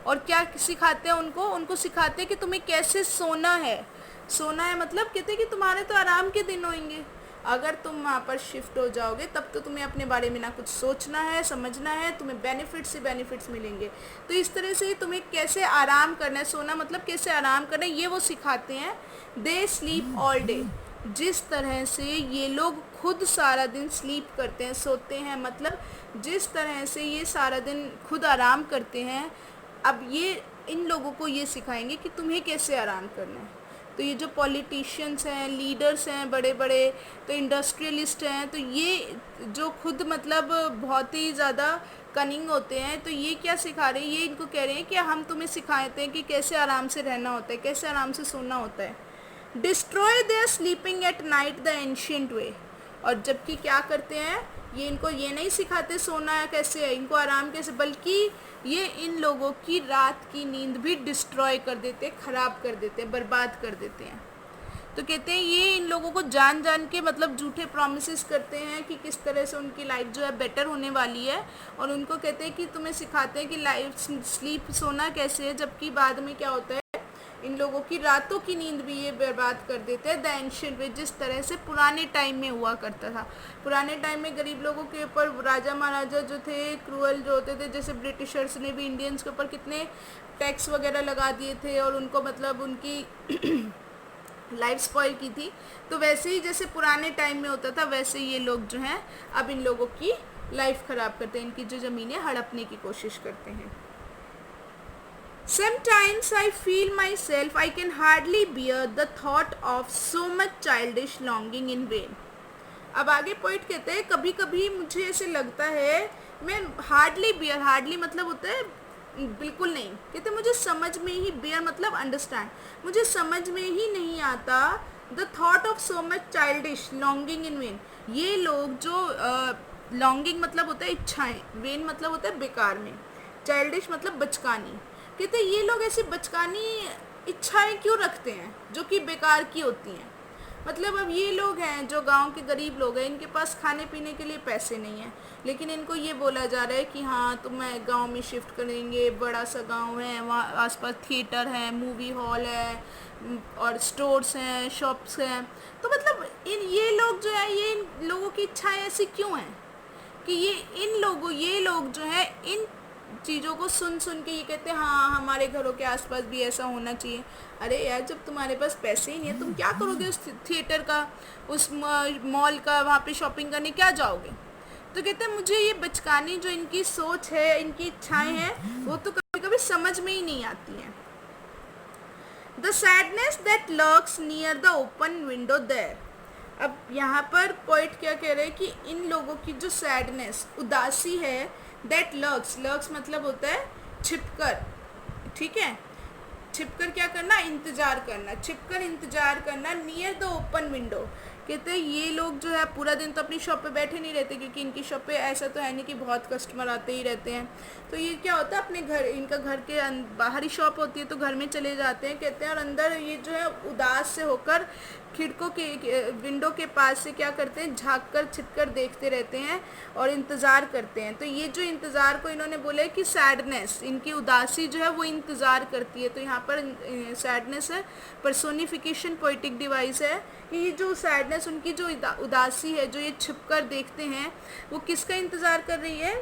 और क्या सिखाते हैं उनको सिखाते हैं कि तुम्हें कैसे सोना है। सोना है मतलब कहते हैं कि तुम्हारे तो आराम के दिन होंगे, अगर तुम वहाँ पर शिफ्ट हो जाओगे तब तो तुम्हें अपने बारे में ना कुछ सोचना है, समझना है, तुम्हें बेनिफिट्स से बेनिफिट्स मिलेंगे। तो इस तरह से तुम्हें कैसे आराम करना है, सोना मतलब कैसे आराम करना है, ये वो सिखाते हैं। दे स्लीप ऑल डे, जिस तरह से ये लोग खुद सारा दिन स्लीप करते हैं, सोते हैं, मतलब जिस तरह से ये सारा दिन खुद आराम करते हैं, अब ये इन लोगों को ये सिखाएंगे कि तुम्हें कैसे आराम करना है। तो ये जो पॉलिटिशियंस हैं, लीडर्स हैं बड़े बड़े, तो इंडस्ट्रियलिस्ट हैं, तो ये जो खुद मतलब बहुत ही ज़्यादा कनिंग होते हैं, तो ये क्या सिखा रहे हैं, ये इनको कह रहे हैं कि हम तुम्हें सिखाते हैं कि कैसे आराम से रहना होता है, कैसे आराम से सोना होता है। Destroy their sleeping at night the ancient way. और जबकि क्या करते हैं, ये इनको ये नहीं सिखाते सोना कैसे है, इनको आराम कैसे, बल्कि ये इन लोगों की रात की नींद भी डिस्ट्रॉय कर देते, ख़राब कर देते, बर्बाद कर देते हैं। तो कहते हैं ये इन लोगों को जान जान के मतलब झूठे प्रॉमिसेस करते हैं कि किस तरह से उनकी लाइफ जो है बेटर होने वाली है, और उनको कहते हैं कि तुम्हें सिखाते हैं कि लाइफ स्लीप सोना कैसे है, जबकि बाद में क्या होता है, इन लोगों की रातों की नींद भी ये बर्बाद कर देते हैं। द एंशिएंट वे, जिस तरह से पुराने टाइम में हुआ करता था। पुराने टाइम में गरीब लोगों के ऊपर राजा महाराजा जो थे, क्रूअल जो होते थे, जैसे ब्रिटिशर्स ने भी इंडियंस के ऊपर कितने टैक्स वगैरह लगा दिए थे और उनको मतलब उनकी लाइफ स्पॉइल की थी। तो वैसे ही जैसे पुराने टाइम में होता था, वैसे ये लोग जो हैं अब इन लोगों की लाइफ ख़राब करते हैं, इनकी जो ज़मीनें हड़पने की कोशिश करते हैं। Sometimes I feel myself I can hardly bear the thought of so much childish longing in vain। अब आगे पॉइंट कहते हैं, कभी कभी मुझे ऐसे लगता है, मैं हार्डली बियर, हार्डली मतलब होता है बिल्कुल नहीं, कहते मुझे समझ में ही, बियर मतलब अंडरस्टैंड, मुझे समझ में ही नहीं आता the thought of so much childish longing in when. ये लोग जो लॉन्गिंग मतलब होता है इच्छाएं, वेन मतलब होता है बेकार में, चाइल्डिश मतलब बचकानी। कहते ये लोग ऐसी बचकानी इच्छाएं क्यों रखते हैं जो कि बेकार की होती हैं। मतलब अब ये लोग हैं जो गांव के गरीब लोग हैं, इनके पास खाने पीने के लिए पैसे नहीं हैं, लेकिन इनको ये बोला जा रहा है कि हाँ तुम गांव में शिफ्ट करेंगे, बड़ा सा गांव है, वहाँ आसपास थिएटर है, मूवी हॉल है और स्टोर्स हैं, शॉप्स हैं। तो मतलब ये लोग जो है, ये इन लोगों की इच्छाएँ ऐसी क्यों हैं कि ये लोग जो है इन चीज़ों को सुन सुन के ये कहते हैं हाँ हमारे घरों के आसपास भी ऐसा होना चाहिए। अरे यार, जब तुम्हारे पास पैसे ही नहीं है, तुम क्या करोगे उस थिएटर का, उस मॉल का, वहाँ पे शॉपिंग करने क्या जाओगे। तो कहते हैं मुझे ये बचकानी जो इनकी सोच है, इनकी इच्छाएं हैं, वो तो कभी कभी समझ में ही नहीं आती हैं। The sadness that lurks near the open window there. अब यहाँ पर पॉइंट क्या कह रहे हैं कि इन लोगों की जो सैडनेस, उदासी है, दैट लर्क्स, लर्क्स मतलब होता है छिपकर, ठीक है, छिपकर क्या करना, इंतज़ार करना, छिपकर इंतज़ार करना, नियर द ओपन विंडो। कहते हैं ये लोग जो है पूरा दिन तो अपनी शॉप पे बैठे नहीं रहते, क्योंकि इनकी शॉप पे ऐसा तो है नहीं कि बहुत कस्टमर आते ही रहते हैं। तो ये क्या होता है, अपने घर, इनका घर के बाहर ही शॉप होती है, तो घर में चले जाते हैं कहते हैं, और अंदर ये जो है उदास से होकर खिड़कों के विंडो के पास से क्या करते हैं, झाँक कर छिपकर देखते रहते हैं और इंतज़ार करते हैं। तो ये जो इंतज़ार को इन्होंने बोला है कि सैडनेस, इनकी उदासी जो है वो इंतज़ार करती है। तो यहाँ पर सैडनेस है, पर्सोनिफिकेशन पोइटिक डिवाइस है कि ये जो सैडनेस, उनकी जो उदासी है, जो ये छिपकर देखते हैं, वो किसका इंतज़ार कर रही है,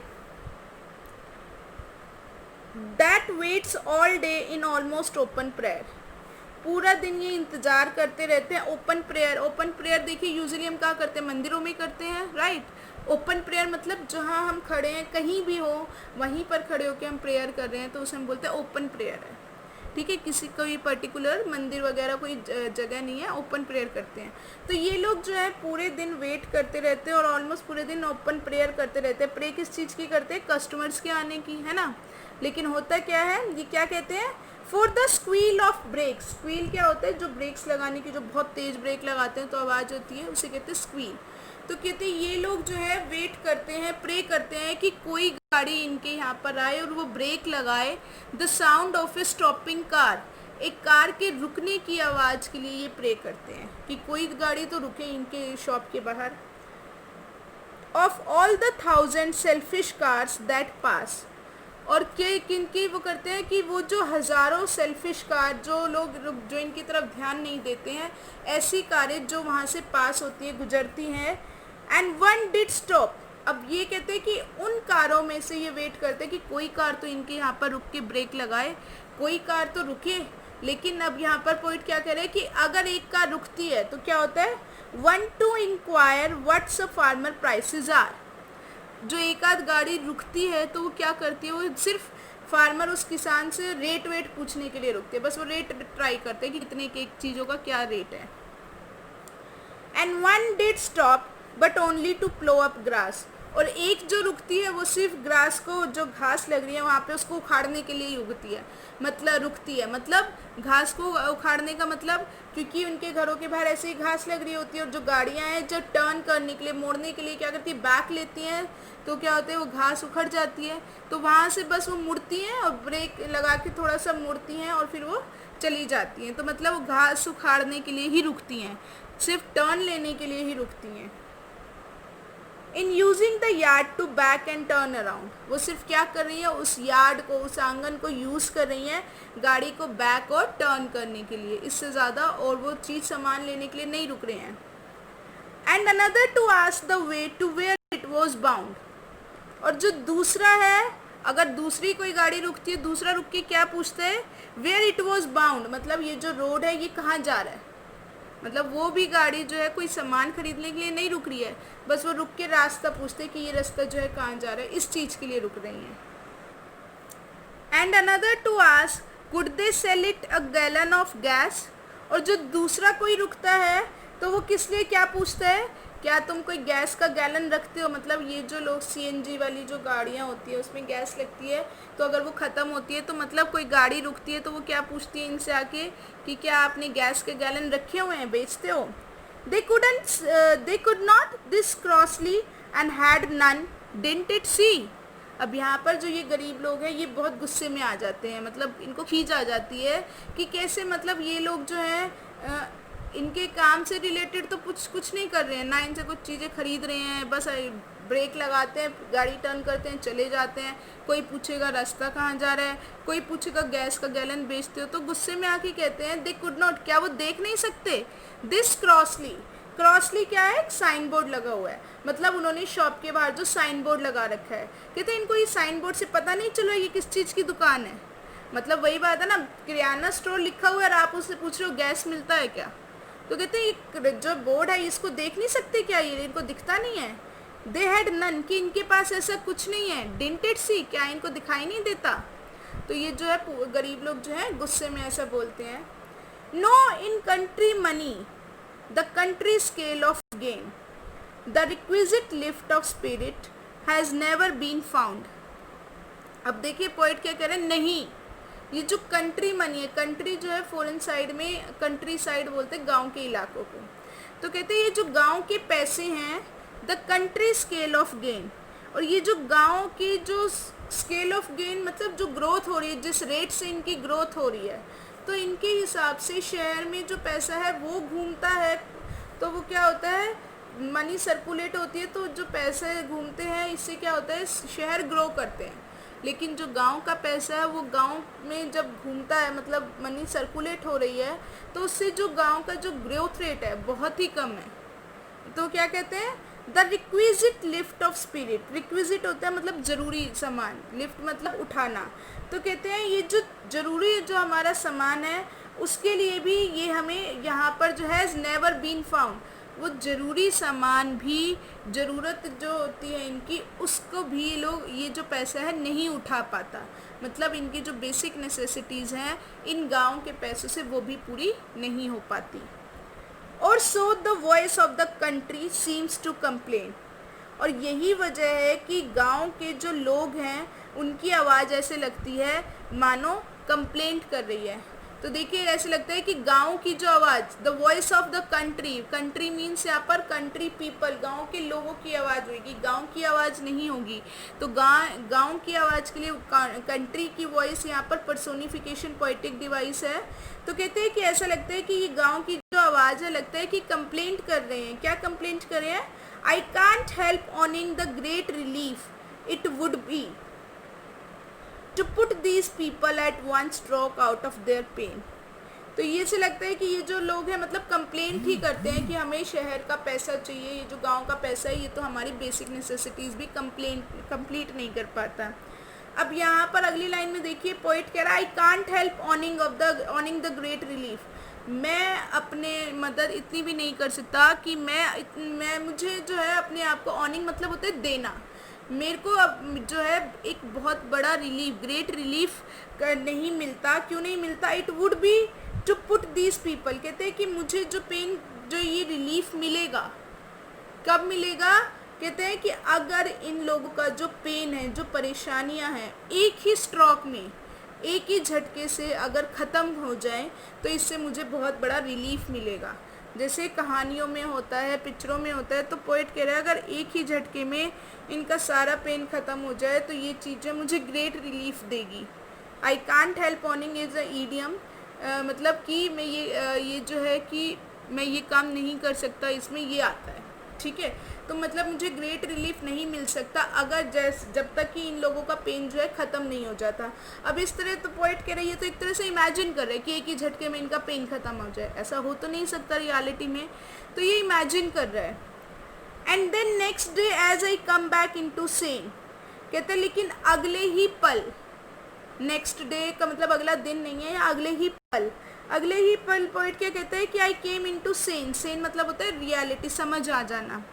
that waits all day in almost open prayer. पूरा दिन ये इंतज़ार करते रहते हैं ओपन प्रेयर। ओपन प्रेयर देखिए यूजुअली हम क्या करते हैं, मंदिरों में करते हैं, राइट। ओपन प्रेयर मतलब जहाँ हम खड़े हैं, कहीं भी हो, वहीं पर खड़े होकर हम प्रेयर कर रहे हैं, तो उसे हम बोलते हैं ओपन प्रेयर है। ठीक है, किसी कोई पर्टिकुलर मंदिर वगैरह कोई जगह नहीं है, ओपन प्रेयर करते हैं। तो ये लोग जो है पूरे दिन वेट करते रहते हैं और ऑलमोस्ट पूरे दिन ओपन प्रेयर करते रहते हैं। प्रे किस चीज़ की करते हैं? कस्टमर्स के आने की, है ना। लेकिन होता क्या है, ये क्या कहते हैं, for the squeal of brakes. Squeal क्या होता है? जो ब्रेक्स लगाने की, जो बहुत तेज़ ब्रेक लगाते हैं तो आवाज़ होती है, उसे कहते हैं स्क्वील। तो कहते हैं ये लोग जो है वेट करते हैं, प्रे करते हैं कि कोई गाड़ी इनके यहाँ पर आए और वो ब्रेक लगाए। The sound of A stopping car, एक कार के रुकने की आवाज़ के लिए ये प्रे करते हैं कि कोई गाड़ी तो रुके इनके शॉप के बाहर। Of all the 1000 selfish cars that pass, और के किनकी वो करते हैं कि वो जो हज़ारों सेल्फिश कार, जो लोग जो इनकी तरफ ध्यान नहीं देते हैं, ऐसी कारें जो वहाँ से पास होती है, गुजरती हैं। एंड वन डिड स्टॉप, अब ये कहते हैं कि उन कारों में से ये वेट करते हैं कि कोई कार तो इनके यहाँ पर रुक के ब्रेक लगाए, कोई कार तो रुके। लेकिन अब यहाँ पर पॉइंट क्या कह रहे हैं कि अगर एक कार रुकती है तो क्या होता है, one to inquire what's a farmer prices are. जो एक आध गाड़ी रुकती है तो वो क्या करती है, वो सिर्फ फार्मर, उस किसान से रेट वेट पूछने के लिए रुकते हैं, बस वो रेट ट्राई करते हैं कि कितने की चीज़ों का क्या रेट है। And one did stop but only to plough up grass, और एक जो रुकती है वो सिर्फ ग्रास को, जो घास लग रही है वहाँ पे, उसको उखाड़ने के लिए रुकती है, मतलब घास को उखाड़ने का मतलब, क्योंकि उनके घरों के बाहर ऐसे ही घास लग रही होती है और जो गाड़ियाँ हैं जो टर्न करने के लिए, मोड़ने के लिए क्या करती है, बैक लेती हैं, तो क्या होता है वो घास उखड़ जाती है, तो वहाँ से बस वो मुड़ती हैं और ब्रेक लगा के थोड़ा सा मुड़ती हैं और फिर वो चली जाती हैं। तो मतलब वो घास उखाड़ने के लिए ही रुकती हैं, सिर्फ टर्न लेने के लिए ही रुकती हैं। In using the yard to back and turn around, वो सिर्फ क्या कर रही है, उस यार्ड को, उस आंगन को यूज़ कर रही हैं गाड़ी को बैक और टर्न करने के लिए, इससे ज़्यादा और वो चीज़ सामान लेने के लिए नहीं रुक रहे हैं। And another to ask the way to where it was bound, और जो दूसरा है, अगर दूसरी कोई गाड़ी रुकती है, दूसरा रुक के क्या पूछता है, वेयर इट वॉज बाउंड, मतलब ये जो रोड है ये कहाँ जा रहा है। मतलब वो भी गाड़ी जो है कोई सामान खरीदने के लिए नहीं रुक रही है, बस वो रुक के रास्ता पूछते कि ये रास्ता जो है कहाँ जा रहा है, इस चीज़ के लिए रुक रही हैं। And another to ask could they sell it a gallon of gas, और जो दूसरा कोई रुकता है तो वो किस लिए क्या पूछता है, क्या तुम कोई गैस का गैलन रखते हो, मतलब ये जो लोग सीएनजी वाली जो गाड़ियाँ होती है उसमें गैस लगती है, तो अगर वो ख़त्म होती है तो मतलब कोई गाड़ी रुकती है तो वो क्या पूछती है इनसे आके कि क्या आपने गैस के गैलन रखे हुए हैं, बेचते हो। They could not this crossly and had none, didn't it see. अब यहाँ पर जो ये गरीब लोग हैं ये बहुत गुस्से में आ जाते हैं, मतलब इनको खींच आ जाती है कि कैसे, मतलब ये लोग जो हैं इनके काम से रिलेटेड तो कुछ नहीं कर रहे हैं, ना इनसे कुछ चीज़ें खरीद रहे हैं, बस ब्रेक लगाते हैं, गाड़ी टर्न करते हैं, चले जाते हैं। कोई पूछेगा रास्ता कहाँ जा रहा है, कोई पूछेगा गैस का गैलन बेचते हो, तो गुस्से में आके कहते हैं दे कुड नॉट, क्या वो देख नहीं सकते, दिस क्रॉसली। क्रॉसली क्या है, एक साइन बोर्ड लगा हुआ है, मतलब उन्होंने शॉप के बाहर जो साइन बोर्ड लगा रखा है, कहते हैं इनको ये साइन बोर्ड से पता नहीं चल रहा ये किस चीज़ की दुकान है। मतलब वही बात है ना, किराना स्टोर लिखा हुआ है और आप उससे पूछ रहे हो गैस मिलता है क्या, तो कहते हैं जो बोर्ड है इसको देख नहीं सकते क्या, ये इनको दिखता नहीं है। दे हैड नन, कि इनके पास ऐसा कुछ नहीं है। डिडंट इट सी, क्या इनको दिखाई नहीं देता। तो ये जो है गरीब लोग जो है गुस्से में ऐसा बोलते हैं। No in country money the country scale of gain, the requisite lift of spirit has never been found. अब देखिए पॉइंट क्या कह रहे हैं, नहीं, ये जो कंट्री मनी है, कंट्री जो है फॉरेन साइड में कंट्री साइड बोलते हैं गांव के इलाकों को, तो कहते हैं ये जो गांव के पैसे हैं, the country scale of gain, और ये जो गांव की जो स्केल ऑफ गेन मतलब जो ग्रोथ हो रही है, जिस रेट से इनकी ग्रोथ हो रही है, तो इनके हिसाब से शहर में जो पैसा है वो घूमता है, तो वो क्या होता है, मनी सर्कुलेट होती है, तो जो पैसे घूमते हैं इससे क्या होता है, शहर ग्रो करते हैं। लेकिन जो गांव का पैसा है वो गांव में जब घूमता है, मतलब मनी सर्कुलेट हो रही है, तो उससे जो गांव का जो ग्रोथ रेट है बहुत ही कम है। तो क्या कहते हैं, the requisite lift of spirit, requisite होता है मतलब ज़रूरी सामान, लिफ्ट मतलब उठाना, तो कहते हैं ये जो ज़रूरी जो हमारा सामान है उसके लिए भी ये हमें यहाँ पर जो है नेवर बीन फाउंड, वो ज़रूरी सामान भी, ज़रूरत जो होती है इनकी, उसको भी लोग ये जो पैसा है नहीं उठा पाता। मतलब इनकी जो बेसिक नेसेसिटीज़ हैं इन गाँव के पैसों से वो भी पूरी नहीं हो पाती। और so the voice of the country seems to complain, और यही वजह है कि गांव के जो लोग हैं उनकी आवाज़ ऐसे लगती है मानो कंप्लेंट कर रही है। तो देखिए ऐसे लगता है कि गांव की जो आवाज़, the voice of the country, country means यहाँ पर कंट्री पीपल, गांव के लोगों की आवाज़ होगी, गांव की आवाज़ नहीं होगी। तो गांव की आवाज़ के लिए कंट्री की वॉइस यहाँ पर पर्सोनिफिकेशन पोएटिक डिवाइस है। तो कहते हैं कि ऐसा लगता है कि ये गाँव की जो आवाज़ है, लगता है कि कंप्लेंट कर रहे हैं। क्या कंप्लेंट कर रहे हैं? I can't help owning the great relief it would be to put these people at one stroke out of their pain। तो ये से लगता है कि ये जो लोग हैं मतलब कंप्लेंट ही करते हैं कि हमें शहर का पैसा चाहिए, ये जो गांव का पैसा है ये तो हमारी बेसिक नेसेसिटीज़ भी कंप्लीट नहीं कर पाता। अब यहाँ पर अगली लाइन में देखिए पोइट कह रहा है I can't help ऑनिंग the great relief, मैं अपने मदद इतनी भी नहीं कर सकता कि मैं मुझे जो है अपने आप को ऑनिंग मतलब होता है देना, मेरे को अब जो है एक बहुत बड़ा रिलीफ, ग्रेट रिलीफ नहीं मिलता। क्यों नहीं मिलता? It would be to put these people, कहते हैं कि मुझे जो पेन, जो ये रिलीफ मिलेगा, कब मिलेगा? कहते हैं कि अगर इन लोगों का जो पेन है, जो परेशानियां हैं, एक ही स्ट्रोक में, एक ही झटके से अगर ख़त्म हो जाए तो इससे मुझे बहुत बड़ा रिलीफ मिलेगा। जैसे कहानियों में होता है, पिक्चरों में होता है। तो पोइट कह रहा है अगर एक ही झटके में इनका सारा पेन ख़त्म हो जाए तो ये चीज़ें मुझे ग्रेट रिलीफ देगी। I can't help ऑनिंग is a idiom, मतलब कि मैं ये जो है कि मैं ये काम नहीं कर सकता, इसमें ये आता है, ठीक है। तो मतलब मुझे ग्रेट रिलीफ नहीं मिल सकता अगर जब तक कि इन लोगों का पेन जो है ख़त्म नहीं हो जाता। अब इस तरह तो पोइट कह रही है, तो एक तरह से इमेजिन कर रहे हैं कि एक ही झटके में इनका पेन ख़त्म हो जाए। ऐसा हो तो नहीं सकता रियलिटी में, तो ये इमेजिन कर रहा है। And then next day as I come back into sense, कहते लेकिन अगले ही पल, नेक्स्ट डे का मतलब अगला दिन नहीं है, अगले ही पल, अगले ही पल पोइट क्या कहता है कि आई केम इन टू सेन, सेन मतलब होता है रियलिटी, समझ आ जाना,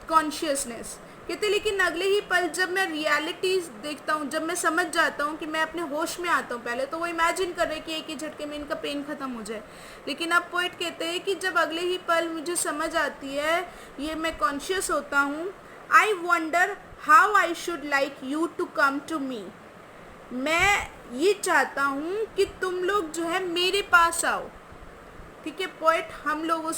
कॉन्शियसनेस। कहते लेकिन अगले ही पल जब मैं रियलिटी देखता हूँ, जब मैं समझ जाता हूँ कि मैं अपने होश में आता हूँ, पहले तो वो इमेजिन कर रहे कि एक ही झटके में इनका पेन ख़त्म हो जाए, लेकिन अब पोइट कहते हैं कि जब अगले ही पल मुझे समझ आती है, ये मैं कॉन्शियस होता हूँ, I wonder how I should like you to come to me, मैं ये चाहता हूँ कि तुम लोग जो है मेरे पास आओ, ठीक है। पोइट हम लोगों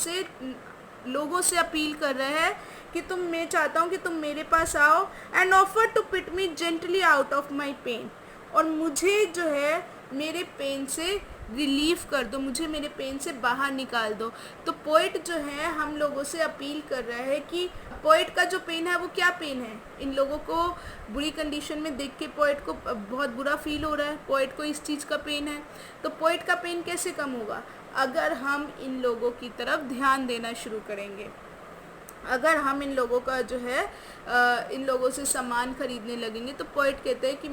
से अपील कर रहे हैं कि मैं चाहता हूँ कि तुम मेरे पास आओ, and offer to pit me gently out of my pain, और मुझे जो है मेरे पेन से रिलीफ कर दो, मुझे मेरे पेन से बाहर निकाल दो। तो पोइट जो है हम लोगों से अपील कर रहा है कि पोइट का जो पेन है वो क्या पेन है, इन लोगों को बुरी कंडीशन में देख के पोइट को बहुत बुरा फील हो रहा है, पोइट को इस चीज़ का पेन है। तो पोइट का पेन कैसे कम होगा? अगर हम इन लोगों की तरफ ध्यान देना शुरू करेंगे, अगर हम इन लोगों का जो है इन लोगों से सामान खरीदने लगेंगे। तो पोइट कहते हैं कि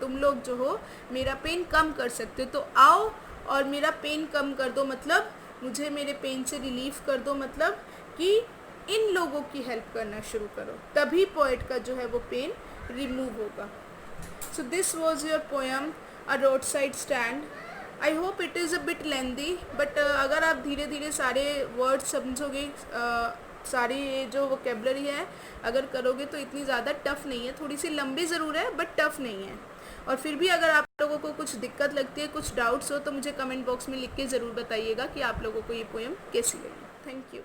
तुम लोग जो हो मेरा पेन कम कर सकते हो, तो आओ और मेरा पेन कम कर दो, मतलब मुझे मेरे पेन से रिलीफ कर दो, मतलब कि इन लोगों की हेल्प करना शुरू करो, तभी पोइट का जो है वो पेन रिमूव होगा। So this was your poem a road side stand. I hope it is a bit lengthy, but अगर आप धीरे धीरे सारे वर्ड समझोगे, सारी जो वोकेबलरी है अगर करोगे तो इतनी ज़्यादा टफ़ नहीं है, थोड़ी सी लंबी ज़रूर है बट टफ़ नहीं है। और फिर भी अगर आप लोगों को कुछ दिक्कत लगती है, कुछ डाउट्स हो, तो मुझे कमेंट बॉक्स में लिख के ज़रूर बताइएगा कि आप लोगों को ये पोएम कैसी लगी। Thank you.